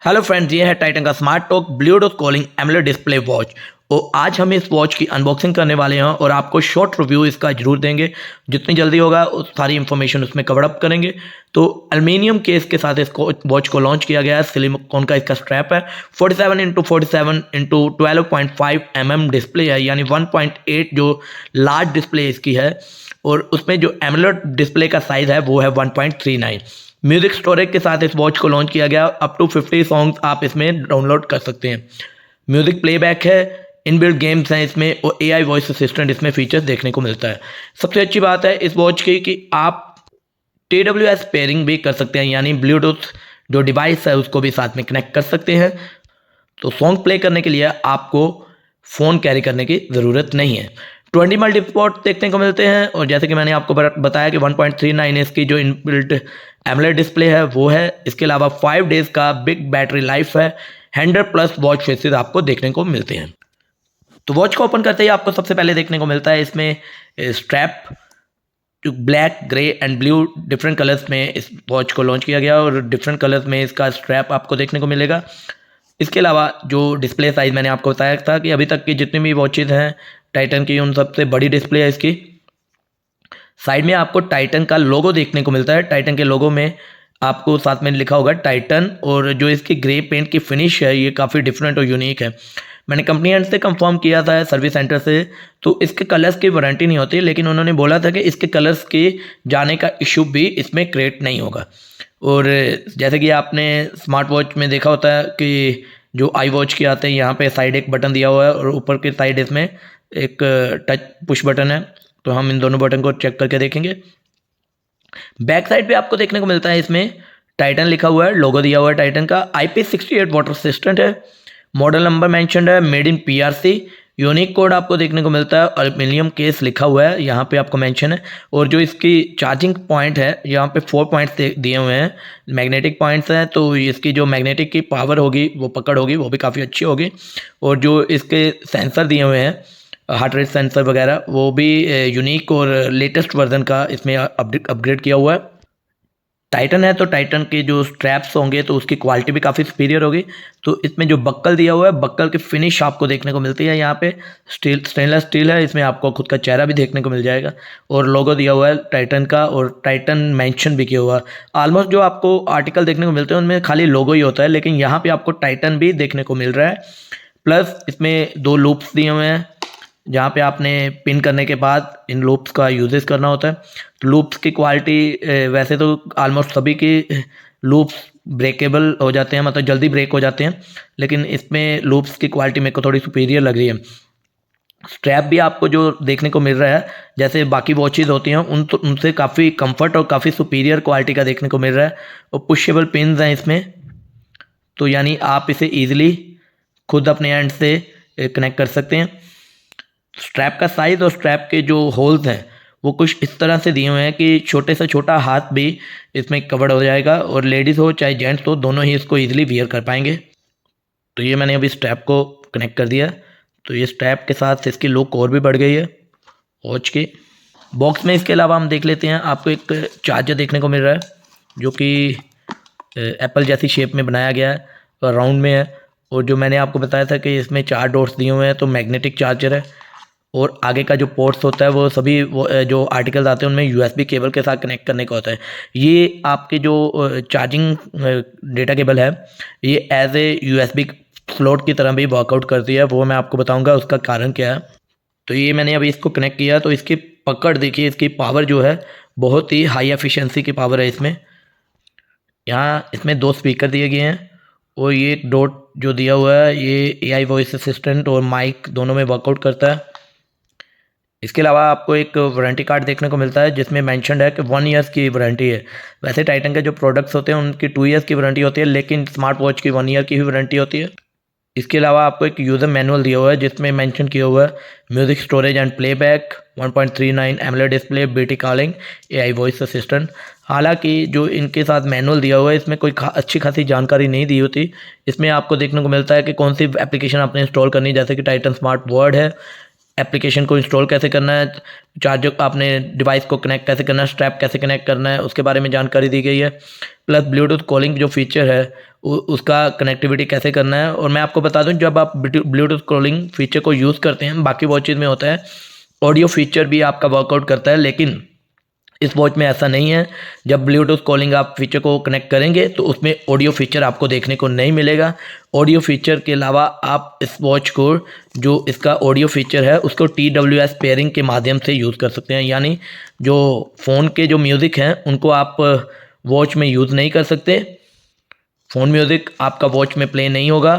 Hello friends, ये है Titan का smart talk Bluetooth calling AMOLED display watch. और आज हम इस वॉच की अनबॉक्सिंग करने वाले हैं और आपको शॉर्ट रिव्यू इसका जरूर देंगे। जितनी जल्दी होगा उस सारी इन्फॉर्मेशन उसमें कवर अप करेंगे। तो एल्युमिनियम केस के साथ इसको वॉच को लॉन्च किया गया है। सिलिकॉन का इसका स्ट्रैप है। 47x47x12.5 mm डिस्प्ले है, यानी 1.8 जो लार्ज डिस्प्ले इसकी है। और उसमें जो एमुलेट डिस्प्ले का साइज है वो है 1.39। म्यूजिक स्टोरेज के साथ इस वॉच को लॉन्च किया गया। अप टू 50 सॉन्ग्स आप इसमें डाउनलोड कर सकते हैं। म्यूजिक प्लेबैक है, इनबिल्ट गेम्स हैं इसमें और एआई वॉइस असिस्टेंट इसमें फीचर्स देखने को मिलता है। सबसे अच्छी बात है इस वॉच की कि आप TWS पेयरिंग भी कर सकते हैं, यानी ब्लूटूथ जो डिवाइस है उसको भी साथ में कनेक्ट कर सकते हैं। तो सॉन्ग प्ले करने के लिए आपको फ़ोन कैरी करने की ज़रूरत नहीं है। 20 मल्टी स्पॉट देखने को मिलते हैं और जैसे कि मैंने आपको बताया कि 1.39 इसकी जो इनबिल्ट एमुलेट डिस्प्ले है वो है। इसके अलावा 5 डेज़ का बिग बैटरी लाइफ है। 100+ वॉच फेसेस आपको देखने को मिलते हैं। तो वॉच को ओपन करते ही आपको सबसे पहले देखने को मिलता है इसमें स्ट्रैप, जो black, grey and blue different colours में इस वॉच को लॉन्च किया गया और डिफरेंट कलर्स में इसका स्ट्रैप आपको देखने को मिलेगा। इसके अलावा जो डिस्प्ले साइज़ मैंने आपको बताया था कि अभी तक की जितनी भी वॉचेज़ हैं टाइटन की, उन सबसे बड़ी डिस्प्ले है इसकी। साइड में आपको टाइटन का लोगो देखने को मिलता है। टाइटन के लोगो में आपको साथ में लिखा होगा टाइटन, और जो इसकी ग्रे पेंट की फिनिश है ये काफ़ी डिफरेंट और यूनिक है। मैंने कंपनी एंड से कंफर्म किया था सर्विस सेंटर से, तो इसके कलर्स की वारंटी नहीं होती, लेकिन उन्होंने बोला था कि इसके कलर्स के जाने का इशू भी इसमें क्रिएट नहीं होगा। और जैसे कि आपने स्मार्ट वॉच में देखा होता है कि जो आई वॉच के आते हैं यहाँ पे साइड एक बटन दिया हुआ है और ऊपर की साइड इसमें एक टच पुश बटन है। तो हम इन दोनों बटन को चेक करके देखेंगे। बैक साइड पे आपको देखने को मिलता है इसमें टाइटन लिखा हुआ है, लोगो दिया हुआ है टाइटन का। IP68 वाटर असिस्टेंट है। मॉडल नंबर मेंशन्ड है, made in PRC। Unique code आपको देखने को मिलता है। एल्युमिनियम केस लिखा हुआ है यहाँ पे आपको मेंशन है। और जो इसकी चार्जिंग पॉइंट है यहाँ पे 4 पॉइंट्स दिए हुए हैं, मैग्नेटिक पॉइंट्स हैं। तो इसकी जो मैग्नेटिक की पावर होगी, वो पकड़ होगी, वो भी काफ़ी अच्छी होगी। और जो इसके सेंसर दिए हुए हैं, हार्ट रेट सेंसर वगैरह, वो भी यूनिक और लेटेस्ट वर्जन का इसमें अपग्रेड किया हुआ है। टाइटन है तो टाइटन के जो स्ट्रैप्स होंगे तो उसकी क्वालिटी भी काफ़ी सुपीरियर होगी। तो इसमें जो बक्कल दिया हुआ है, बक्कल की फिनिश आपको देखने को मिलती है। यहाँ पे स्टेनलेस स्टील है, इसमें आपको खुद का चेहरा भी देखने को मिल जाएगा। और लोगो दिया हुआ है टाइटन का और टाइटन मेंशन भी किया हुआ है। ऑलमोस्ट जो आपको आर्टिकल देखने को मिलते हैं उनमें खाली लोगो ही होता है, लेकिन यहाँ पे आपको टाइटन भी देखने को मिल रहा है। प्लस इसमें 2 लूप्स दिए हुए हैं जहाँ पे आपने पिन करने के बाद इन लूप्स का यूजेस करना होता है। तो लूप्स की क्वालिटी वैसे तो ऑलमोस्ट सभी की लूप्स ब्रेकेबल हो जाते हैं, मतलब जल्दी ब्रेक हो जाते हैं, लेकिन इसमें लूप्स की क्वालिटी मेरे को थोड़ी सुपीरियर लग रही है। स्ट्रैप भी आपको जो देखने को मिल रहा है जैसे बाकी वॉचेज़ होती हैं उनसे काफ़ी कंफर्ट और काफ़ी सुपीरियर क्वालिटी का देखने को मिल रहा है। और पुशेबल पिन्स हैं इसमें, तो यानी आप इसे ईजिली खुद अपने एंड से कनेक्ट कर सकते हैं। स्ट्रैप का साइज़ और स्ट्रैप के जो होल्स हैं वो कुछ इस तरह से दिए हुए हैं कि छोटे से छोटा हाथ भी इसमें कवर्ड हो जाएगा और लेडीज़ हो चाहे जेंट्स हो दोनों ही इसको इजीली वियर कर पाएंगे। तो ये मैंने अभी स्ट्रैप को कनेक्ट कर दिया। तो ये स्ट्रैप के साथ इसकी लुक और भी बढ़ गई है वॉच की। बॉक्स में इसके अलावा हम देख लेते हैं, आपको एक चार्जर देखने को मिल रहा है जो कि एप्पल जैसी शेप में बनाया गया है और राउंड में है। और जो मैंने आपको बताया था कि इसमें 4 डॉट्स दिए हुए हैं, तो मैग्नेटिक चार्जर है। और आगे का जो पोर्ट्स होता है वो सभी जो आर्टिकल्स आते हैं उनमें USB केबल के साथ कनेक्ट करने का होता है। ये आपके जो चार्जिंग डेटा केबल है ये एज ए USB स्लॉट की तरह भी वर्कआउट करती है, वो मैं आपको बताऊंगा उसका कारण क्या है। तो ये मैंने अभी इसको कनेक्ट किया तो इसकी पकड़ देखिए, इसकी पावर जो है बहुत ही हाई एफिशिएंसी की पावर है इसमें। यहाँ इसमें 2 स्पीकर दिए गए हैं और ये डॉट जो दिया हुआ है ये AI वॉइस असिस्टेंट और माइक दोनों में वर्कआउट करता है। इसके अलावा आपको एक वारंटी कार्ड देखने को मिलता है जिसमें मेंशन्ड है कि 1 ईयर्स की वारंटी है। वैसे टाइटन के जो प्रोडक्ट्स होते हैं उनकी 2 ईयर्स की वारंटी होती है, लेकिन स्मार्ट वॉच की 1 ईयर की ही वारंटी होती है। इसके अलावा आपको एक यूज़र मैनुअल दिया हुआ है जिसमें मेंशन किया हुआ है music storage and playback, 1.39 AMOLED display, BT calling, AI voice assistant. हालांकि जो इनके साथ मैनुअल दिया हुआ है इसमें कोई अच्छी खासी जानकारी नहीं दी होती। इसमें आपको देखने को मिलता है कि कौन सी एप्लीकेशन आपने इंस्टॉल करनी है, जैसे कि टाइटन स्मार्ट वर्ड है, एप्लीकेशन को इंस्टॉल कैसे करना है, चार्जर आपने डिवाइस को कनेक्ट कैसे करना है, स्ट्रैप कैसे कनेक्ट करना है, उसके बारे में जानकारी दी गई है। प्लस ब्लूटूथ कॉलिंग जो फीचर है उसका कनेक्टिविटी कैसे करना है। और मैं आपको बता दूं, जब आप ब्लूटूथ स्क्रॉलिंग फीचर को यूज़ करते हैं, बाकी वॉचेज़ में होता है ऑडियो फीचर भी आपका वर्कआउट करता है, लेकिन इस वॉच में ऐसा नहीं है। जब ब्लूटूथ कॉलिंग आप फीचर को कनेक्ट करेंगे तो उसमें ऑडियो फीचर आपको देखने को नहीं मिलेगा। ऑडियो फीचर के अलावा आप इस वॉच को, जो इसका ऑडियो फीचर है, उसको TWS पेयरिंग के माध्यम से यूज़ कर सकते हैं। यानी जो फ़ोन के जो म्यूज़िक हैं उनको आप वॉच में यूज़ नहीं कर सकते। फ़ोन म्यूज़िक आपका वॉच में प्ले नहीं होगा,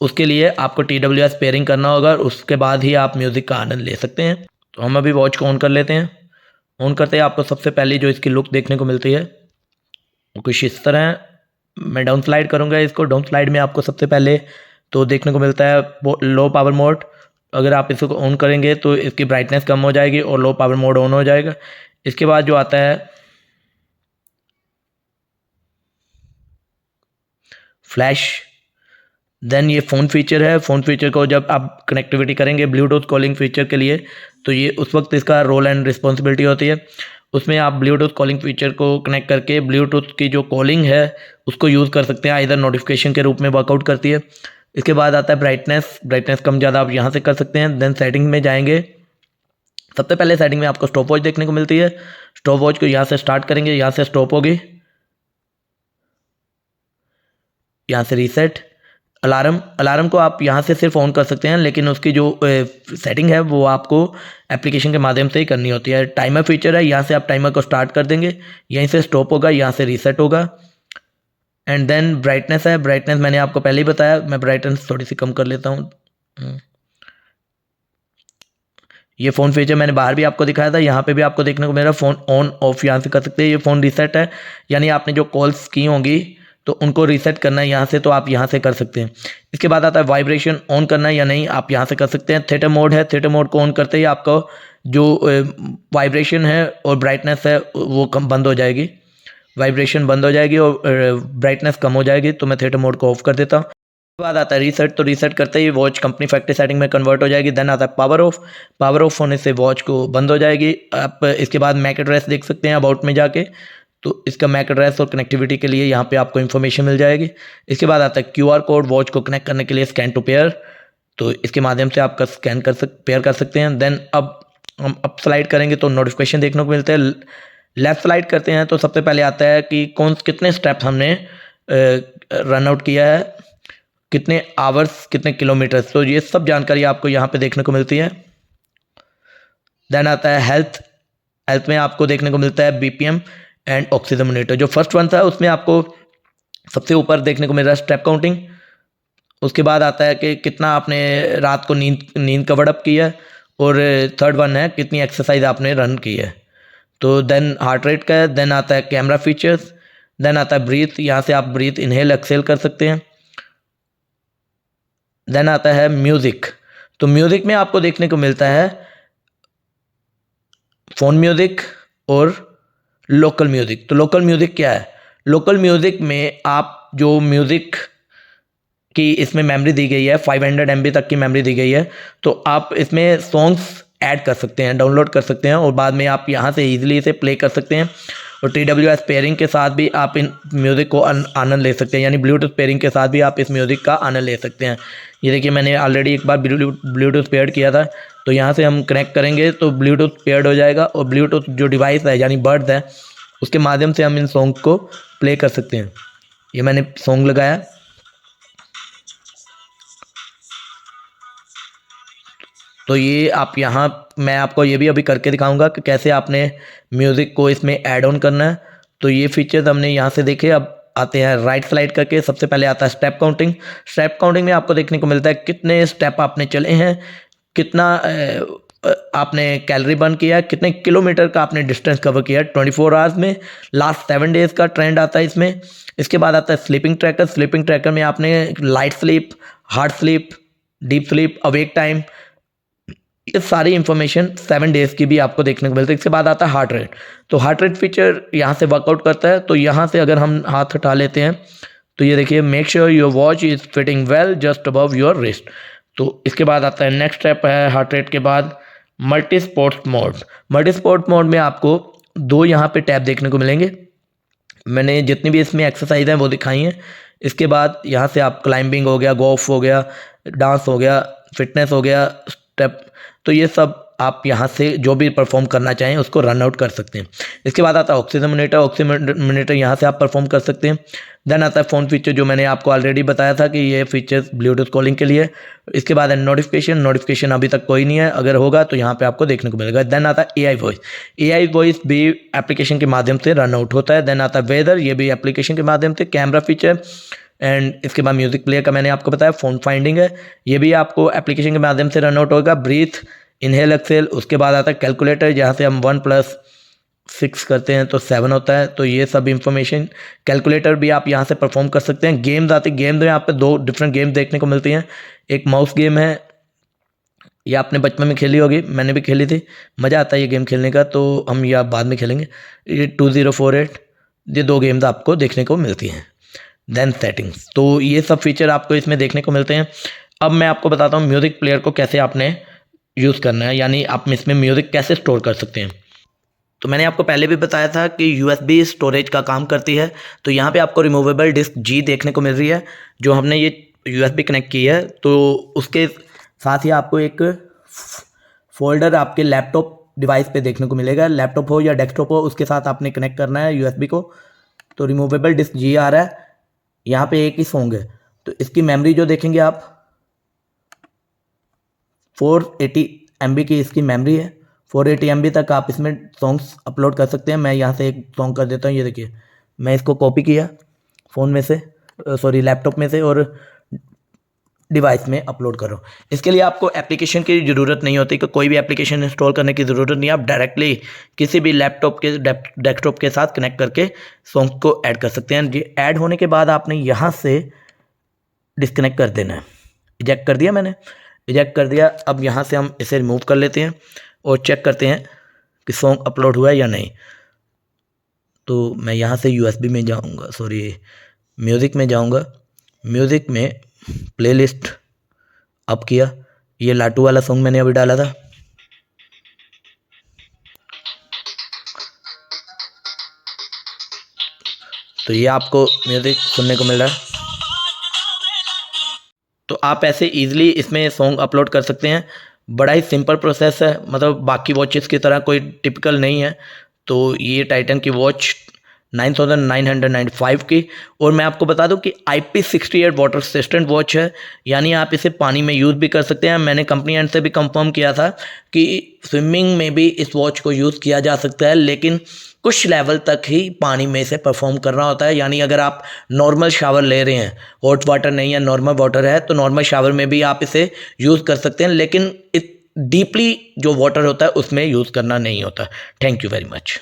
उसके लिए आपको TWS पेयरिंग करना होगा, और उसके बाद ही आप म्यूज़िक का आनंद ले सकते हैं। तो हम अभी वॉच को ऑन कर लेते हैं। ऑन करते ही आपको सबसे पहले जो इसकी लुक देखने को मिलती है वो कुछ इस तरह है। मैं डाउन स्लाइड करूँगा इसको। डाउन स्लाइड में आपको सबसे पहले तो देखने को मिलता है लो पावर मोड। अगर आप इसको ऑन करेंगे तो इसकी ब्राइटनेस कम हो जाएगी और लो पावर मोड ऑन हो जाएगा। इसके बाद जो आता है फ्लैश, देन ये फ़ोन फीचर है। फ़ोन फीचर को जब आप कनेक्टिविटी करेंगे ब्लूटूथ कॉलिंग फीचर के लिए, तो ये उस वक्त इसका रोल एंड रिस्पॉन्सिबिलिटी होती है। उसमें आप ब्लूटूथ कॉलिंग फीचर को कनेक्ट करके ब्लूटूथ की जो कॉलिंग है उसको यूज़ कर सकते हैं, इधर नोटिफिकेशन के रूप में वर्कआउट करती है। इसके बाद आता है ब्राइटनेस कम ज़्यादा आप यहाँ से कर सकते हैं। देन सेटिंग में जाएंगे। सबसे पहले सेटिंग में आपको स्टॉप वॉच देखने को मिलती है। स्टॉप वॉच को यहाँ से स्टार्ट करेंगे, यहाँ से स्टॉप होगी, यहाँ से रीसेट। अलार्म को आप यहाँ से सिर्फ ऑन कर सकते हैं, लेकिन उसकी जो सेटिंग है वो आपको एप्लीकेशन के माध्यम से ही करनी होती है। टाइमर फीचर है, यहाँ से आप टाइमर को स्टार्ट कर देंगे, यहीं से स्टॉप होगा, यहाँ से रीसेट होगा। एंड देन ब्राइटनेस है। ब्राइटनेस मैंने आपको पहले ही बताया, मैं ब्राइटनेस थोड़ी सी कम कर लेता हूँ। ये फ़ोन फीचर मैंने बाहर भी आपको दिखाया था, यहाँ पे भी आपको देखने को मेरा फ़ोन ऑन ऑफ यहाँ से कर सकते हैं। ये फ़ोन रीसेट है, यानी आपने जो कॉल्स की होंगी तो उनको रीसेट करना है यहाँ से, तो आप यहाँ से कर सकते हैं। इसके बाद आता है वाइब्रेशन ऑन करना है या नहीं, आप यहाँ से कर सकते हैं। थिएटर मोड है, थिएटर मोड को ऑन करते ही आपको जो वाइब्रेशन है और ब्राइटनेस है वो कम बंद हो जाएगी, वाइब्रेशन बंद हो जाएगी और ब्राइटनेस कम हो जाएगी। तो मैं थिएटर मोड को ऑफ कर देता हूँ। उसके बाद आता है रीसेट। तो रीसेट करते ही वॉच कंपनी फैक्ट्री सेटिंग में कन्वर्ट हो जाएगी। देन आता है पावर ऑफ। पावर ऑफ होने से वॉच को बंद हो जाएगी। आप इसके बाद मैक एड्रेस देख सकते हैं अबाउट में जाके, तो इसका मैक एड्रेस और कनेक्टिविटी के लिए यहाँ पे आपको इन्फॉर्मेशन मिल जाएगी। इसके बाद आता है QR कोड, वॉच को कनेक्ट करने के लिए स्कैन टू पेयर, तो इसके माध्यम से आपका स्कैन पेयर कर सकते हैं। देन अब हम अप स्लाइड करेंगे तो नोटिफिकेशन देखने को मिलते हैं। लेफ्ट स्लाइड करते हैं तो सबसे पहले आता है कि कितने स्टेप्स हमने रन आउट किया है, कितने आवर्स, कितने किलोमीटर, तो ये सब जानकारी आपको यहाँ पे देखने को मिलती है। देन आता है हेल्थ में आपको देखने को मिलता है BPM एंड ऑक्सीजन मॉनिटर। जो फर्स्ट वन था उसमें आपको सबसे ऊपर देखने को मिल रहा है स्टेप काउंटिंग। उसके बाद आता है कि कितना आपने रात को नींद कवर अप की है, और थर्ड वन है कितनी एक्सरसाइज आपने रन की है। तो देन हार्ट रेट का है। देन आता है कैमरा फीचर्स। देन आता है ब्रीथ, यहाँ से आप ब्रीथ इनहेल एक्सेल कर सकते हैं। देन आता है म्यूज़िक। तो म्यूज़िक में आपको देखने को मिलता है फ़ोन म्यूज़िक और लोकल म्यूज़िक। तो लोकल म्यूज़िक क्या है? लोकल म्यूज़िक में आप जो म्यूज़िक की इसमें मेमोरी दी गई है 500 MB तक की मेमोरी दी गई है, तो आप इसमें सॉन्ग्स ऐड कर सकते हैं, डाउनलोड कर सकते हैं, और बाद में आप यहाँ से ईजिली इसे प्ले कर सकते हैं। और TWS पेयरिंग के साथ भी आप इन म्यूज़िक को आनंद ले सकते हैं, यानी ब्लूटूथ पेयरिंग के साथ भी आप इस म्यूज़िक का आनंद ले सकते हैं। ये देखिए मैंने ऑलरेडी एक बार ब्लूटूथ पेयर्ड किया था, तो यहाँ से हम कनेक्ट करेंगे तो ब्लूटूथ पेयर्ड हो जाएगा, और ब्लूटूथ जो डिवाइस है यानी बड्स है उसके माध्यम से हम इन सॉन्ग को प्ले कर सकते हैं। ये मैंने सॉन्ग लगाया, तो ये आप यहाँ, मैं आपको ये भी अभी करके दिखाऊंगा कि कैसे आपने म्यूज़िक को इसमें ऐड ऑन करना है। तो ये फीचर्स हमने यहाँ से देखे। अब आते हैं राइट स्लाइड करके। सबसे पहले आता है स्टेप काउंटिंग। स्टेप काउंटिंग में आपको देखने को मिलता है कितने स्टेप आपने चले हैं, कितना आपने कैलोरी बर्न किया है, कितने किलोमीटर का आपने डिस्टेंस कवर किया है 24 आवर्स में। लास्ट 7 डेज़ का ट्रेंड आता है इसमें। इसके बाद आता है स्लीपिंग ट्रैकर। स्लीपिंग ट्रैकर में आपने light sleep, hard sleep, deep sleep, awake time, ये सारी इन्फॉर्मेशन 7 डेज़ की भी आपको देखने को मिलती है। इसके बाद आता है हार्ट रेट। तो हार्ट रेट फीचर यहाँ से वर्कआउट करता है। तो यहाँ से अगर हम हाथ हटा लेते हैं तो ये देखिए, make sure your watch is fitting well just above your wrist. तो इसके बाद आता है नेक्स्ट स्टेप है हार्ट रेट के बाद multi sports mode. Multi sport mode में आपको 2 यहाँ पे टैब देखने को मिलेंगे। मैंने जितनी भी इसमें एक्सरसाइज हैं वो दिखाई हैं। इसके बाद यहाँ से आप क्लाइंबिंग हो गया, गोल्फ हो गया, डांस हो गया, फिटनेस हो गया, स्टेप, तो ये सब आप यहाँ से जो भी परफॉर्म करना चाहें उसको रन आउट कर सकते हैं। इसके बाद आता है ऑक्सीजन मीटर, यहाँ से आप परफॉर्म कर सकते हैं। देन आता है फ़ोन फीचर, जो मैंने आपको ऑलरेडी बताया था कि ये फीचर्स ब्लूटूथ कॉलिंग के लिए। इसके बाद है नोटिफिकेशन अभी तक कोई नहीं है, अगर होगा तो यहाँ पे आपको देखने को मिलेगा। देन आता है एआई वॉइस भी एप्लीकेशन के माध्यम से रन आउट होता है। देन आता है वेदर, ये भी एप्लीकेशन के माध्यम से। कैमरा फीचर एंड इसके बाद म्यूजिक प्लेयर का मैंने आपको बताया। फ़ोन फाइंडिंग है, ये भी आपको एप्लीकेशन के माध्यम से रन आउट होगा। Breathe, inhale, exhale. उसके बाद आता है कैलकुलेटर, जहाँ से हम 1+6 करते हैं तो 7 होता है, तो ये सब इंफॉर्मेशन कैलकुलेटर भी आप यहाँ से परफॉर्म कर सकते हैं। गेम्स आते हैं, गेम में यहाँ पे 2 डिफरेंट गेम देखने को मिलती हैं। एक माउस गेम है, ये आपने बचपन में खेली होगी, मैंने भी खेली थी, मज़ा आता है ये गेम खेलने का, तो हम यह बाद में खेलेंगे। ये 2048, ये 2 गेम्स आपको देखने को मिलती हैं। देन सेटिंग्स, तो ये सब फीचर आपको इसमें देखने को मिलते हैं। अब मैं आपको बताता हूँ म्यूज़िक प्लेयर को कैसे आपने यूज़ करना है, यानी आप इसमें म्यूज़िक कैसे स्टोर कर सकते हैं। तो मैंने आपको पहले भी बताया था कि USB स्टोरेज का काम करती है। तो यहाँ पे आपको रिमूवेबल डिस्क G देखने को मिल रही है, जो हमने ये USB कनेक्ट की है। तो उसके साथ ही आपको एक फोल्डर आपके लैपटॉप डिवाइस पे देखने को मिलेगा, लैपटॉप हो या डेस्कटॉप हो, उसके साथ आपने कनेक्ट करना है USB को। तो रिमूवेबल डिस्क G आ रहा है, यहाँ पे एक ही सॉन्ग है। तो इसकी मेमोरी जो देखेंगे आप, 480 MB की इसकी मेमोरी है। 480 MB तक आप इसमें सॉन्ग्स अपलोड कर सकते हैं। मैं यहाँ से एक सॉन्ग कर देता हूँ, ये देखिए, मैं इसको कॉपी किया फ़ोन में से, लैपटॉप में से, और डिवाइस में अपलोड कर रहा हूँ। इसके लिए आपको एप्लीकेशन की ज़रूरत नहीं होती, कि कोई भी एप्लीकेशन इंस्टॉल करने की ज़रूरत नहीं है। आप डायरेक्टली किसी भी लैपटॉप के डेस्कटॉप के साथ कनेक्ट करके सॉन्ग को ऐड कर सकते हैं। ये ऐड होने के बाद आपने यहाँ से डिस्कनेक्ट कर देना है। इजेक्ट कर दिया मैंने, इजेक्ट कर दिया। अब यहाँ से हम इसे रिमूव कर लेते हैं और चेक करते हैं कि सॉन्ग अपलोड हुआ है या नहीं। तो मैं यहाँ से USB में जाऊँगा, म्यूज़िक में जाऊँगा। म्यूज़िक में प्लेलिस्ट अप किया, ये लाटू वाला सॉन्ग मैंने अभी डाला था। तो ये आपको म्यूज़िक सुनने को मिल रहा है। तो आप ऐसे इजीली इसमें सॉन्ग अपलोड कर सकते हैं। बड़ा ही सिंपल प्रोसेस है, मतलब बाकी वॉचेस की तरह कोई टिपिकल नहीं है। तो ये टाइटन की वॉच 9995 की, और मैं आपको बता दूं कि IP68 वाटर रेसिस्टेंट वॉच है, यानी आप इसे पानी में यूज़ भी कर सकते हैं। मैंने कंपनी एंड से भी कंफर्म किया था कि स्विमिंग में भी इस वॉच को यूज़ किया जा सकता है, लेकिन कुछ लेवल तक ही पानी में इसे परफॉर्म करना होता है। यानी अगर आप नॉर्मल शावर ले रहे हैं, हॉट वाटर नहीं है, नॉर्मल वाटर है, तो नॉर्मल शावर में भी आप इसे यूज़ कर सकते हैं, लेकिन डीपली जो वाटर होता है उसमें यूज़ करना नहीं होता। Thank you very much.